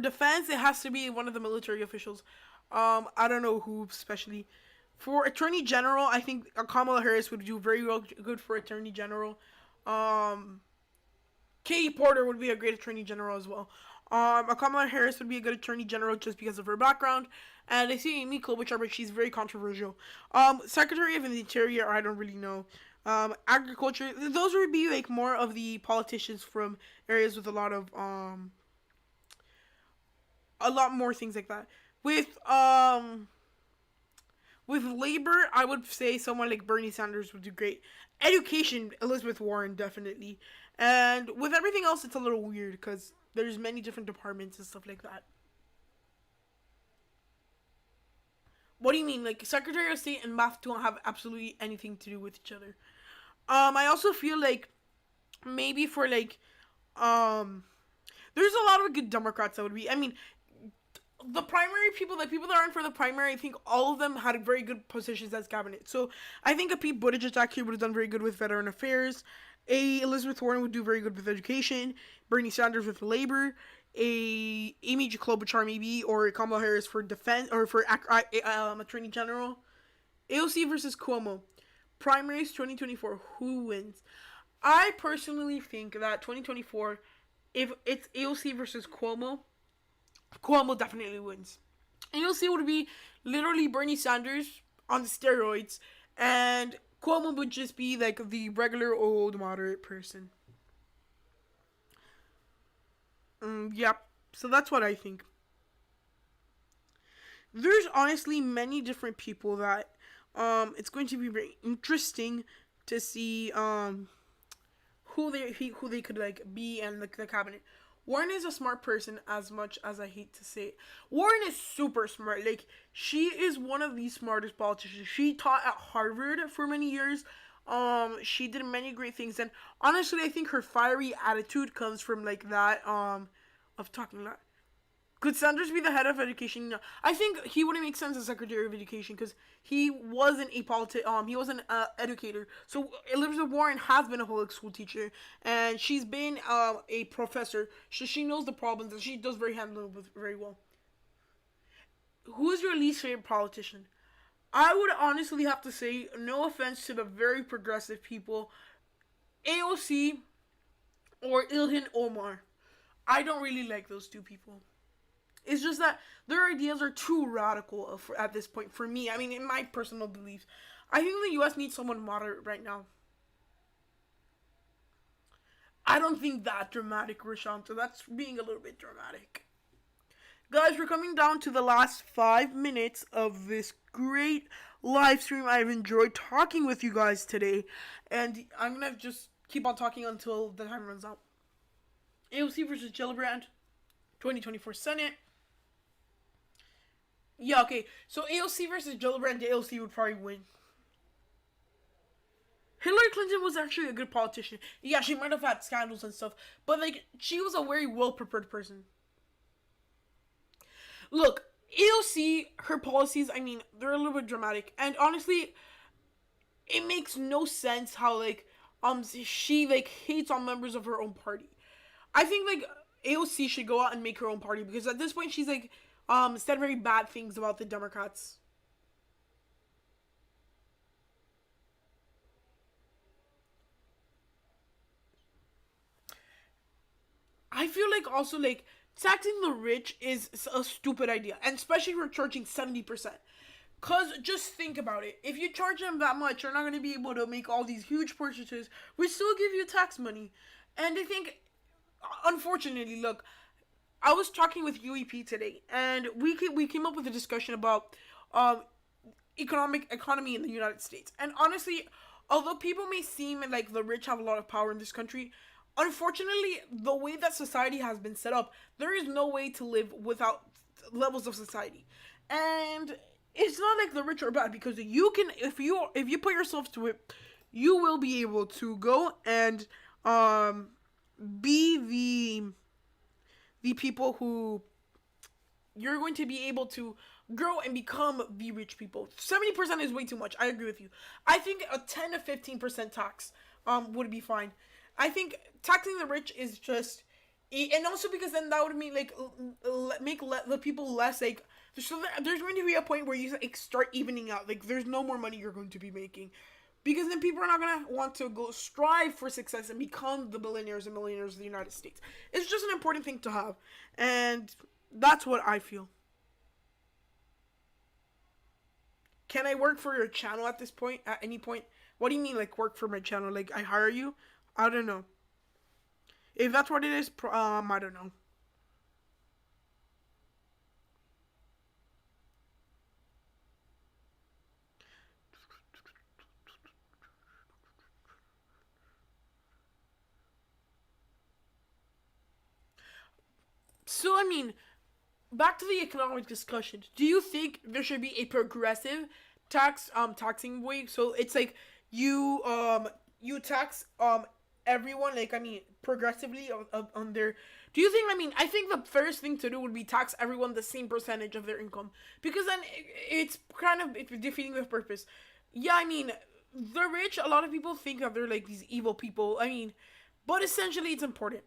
defense, it has to be one of the military officials. I don't know who especially. For Attorney General, I think Kamala Harris would do very well, good for Attorney General. Um, Katie Porter would be a great Attorney General as well. Kamala Harris would be a good Attorney General just because of her background. And I see Amy Klobuchar, but she's very controversial. Secretary of the Interior, I don't really know. Agriculture, those would be like more of the politicians from areas with a lot more things like that. With labor, I would say someone like Bernie Sanders would do great. Education, Elizabeth Warren definitely. And with everything else, it's a little weird because there's many different departments and stuff like that. What do you mean? Like Secretary of State and math don't have absolutely anything to do with each other. I also feel like maybe for like um, there's a lot of good Democrats that would be. I mean, the primary people, like people that aren't for the primary, I think all of them had very good positions as cabinet. So I think a Pete Buttigieg actually would have done very good with veteran affairs. A Elizabeth Warren would do very good with education. Bernie Sanders with labor. A Amy Klobuchar maybe, or Kamala Harris for defense or for Attorney General. AOC versus Cuomo. Primaries 2024. Who wins? I personally think that 2024, if it's AOC versus Cuomo, Cuomo definitely wins. And you'll see it would be literally Bernie Sanders on the steroids, and Cuomo would just be like the regular old moderate person. Yep. So that's what I think. There's honestly many different people that it's going to be very interesting to see who they could like be and like the cabinet. Warren is a smart person, as much as I hate to say it. Warren is super smart. Like, she is one of the smartest politicians. She taught at Harvard for many years. She did many great things, and honestly, I think her fiery attitude comes from like that. Of talking a lot. Could Sanders be the head of education? No. I think he wouldn't make sense as Secretary of Education because he wasn't he wasn't an educator. So Elizabeth Warren has been a public school teacher and she's been a professor. So she knows the problems and she does handle it very well. Who is your least favorite politician? I would honestly have to say, no offense to the very progressive people, AOC or Ilhan Omar. I don't really like those two people. It's just that their ideas are too radical at this point for me. I mean, in my personal beliefs. I think the U.S. needs someone moderate right now. I don't think that dramatic, Rashawn. So that's being a little bit dramatic. Guys, we're coming down to the last 5 minutes of this great live stream. I've enjoyed talking with you guys today. And I'm going to just keep on talking until the time runs out. AOC versus Gillibrand, 2024 Senate. Yeah, okay. So AOC versus Gillibrand, AOC would probably win. Hillary Clinton was actually a good politician. Yeah, she might have had scandals and stuff, but like she was a very well prepared person. Look, AOC, her policies, I mean, they're a little bit dramatic, and honestly, it makes no sense how like she like hates on members of her own party. I think like AOC should go out and make her own party, because at this point she's like said very bad things about the Democrats. I feel like also like taxing the rich is a stupid idea, and especially if you're charging 70%. Cause just think about it. If you charge them that much, you're not gonna be able to make all these huge purchases. We still give you tax money, and I think, unfortunately, look, I was talking with UEP today, and we came up with a discussion about um economy in the United States. And honestly, although people may seem like the rich have a lot of power in this country, unfortunately, the way that society has been set up, there is no way to live without levels of society. And it's not like the rich are bad, because you can, if you put yourself to it, you will be able to go and be the people who you're going to be able to grow and become the rich people. 70% is way too much. I agree with you. I think a 10 to 15% tax would be fine. I think taxing the rich is just, and also because then that would mean like make the people less like, so there's going to be a point where you like start evening out. Like there's no more money you're going to be making, because then people are not gonna want to go strive for success and become the billionaires and millionaires of the United States. It's just an important thing to have, and that's what I feel. Can I work for your channel at this point? At any point? What do you mean, like work for my channel? Like I hire you? I don't know. If that's what it is, I don't know. So I mean, back to the economic discussion. Do you think there should be a progressive taxing way? So it's like you tax everyone, like I mean progressively on their. Do you think, I mean, I think the first thing to do would be tax everyone the same percentage of their income, because then it's kind of it's defeating the purpose. Yeah, I mean, the rich, a lot of people think that they're like these evil people. I mean, but essentially it's important.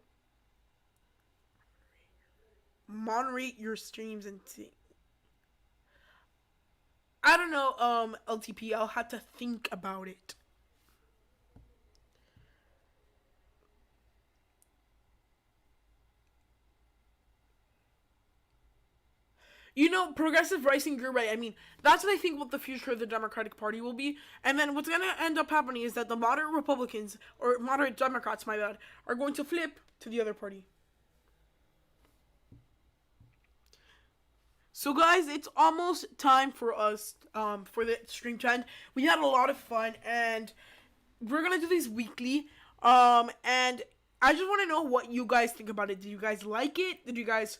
Moderate your streams and I don't know, LTP. I'll have to think about it. You know, progressive rising, you're right. I mean, that's what I think what the future of the Democratic Party will be. And then what's going to end up happening is that the moderate Republicans, or moderate Democrats, my bad, are going to flip to the other party. So guys, it's almost time for us for the stream to end. We had a lot of fun, and we're gonna do these weekly. And I just want to know what you guys think about it. Did you guys like it? Did you guys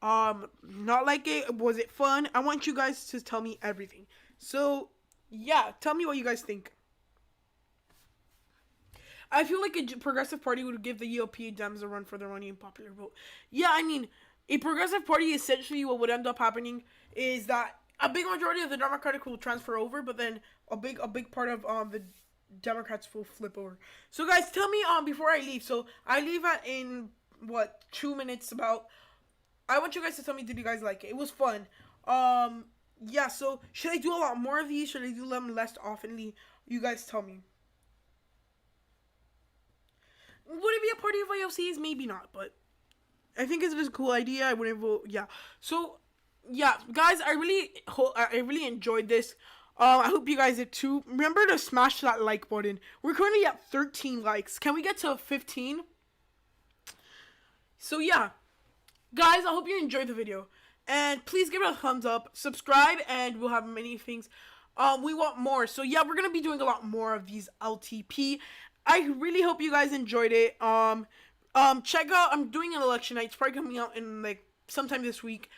not like it? Was it fun? I want you guys to tell me everything. So yeah, tell me what you guys think. I feel like a progressive party would give the EOP Dems a run for their money and popular vote. Yeah, I mean, a progressive party, essentially what would end up happening is that a big majority of the Democratic will transfer over, but then a big part of the Democrats will flip over. So guys, tell me before I leave. So I leave at in what 2 minutes about. I want you guys to tell me, did you guys like it? It was fun. Yeah. So should I do a lot more of these? Should I do them less oftenly? You guys tell me. Would it be a party of IOCs? Maybe not, but I think it's a cool idea. I wouldn't vote. Yeah. So, yeah, guys, I really enjoyed this. I hope you guys did too. Remember to smash that like button. We're currently at 13 likes. Can we get to 15? So yeah, guys, I hope you enjoyed the video, and please give it a thumbs up, subscribe, and we'll have many things. We want more. So yeah, we're gonna be doing a lot more of these LTP. I really hope you guys enjoyed it. Check out, I'm doing an election night. It's probably coming out in like sometime this week.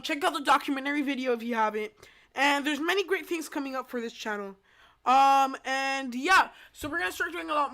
Check out the documentary video if you haven't. And there's many great things coming up for this channel. And yeah, so we're gonna start doing a lot more.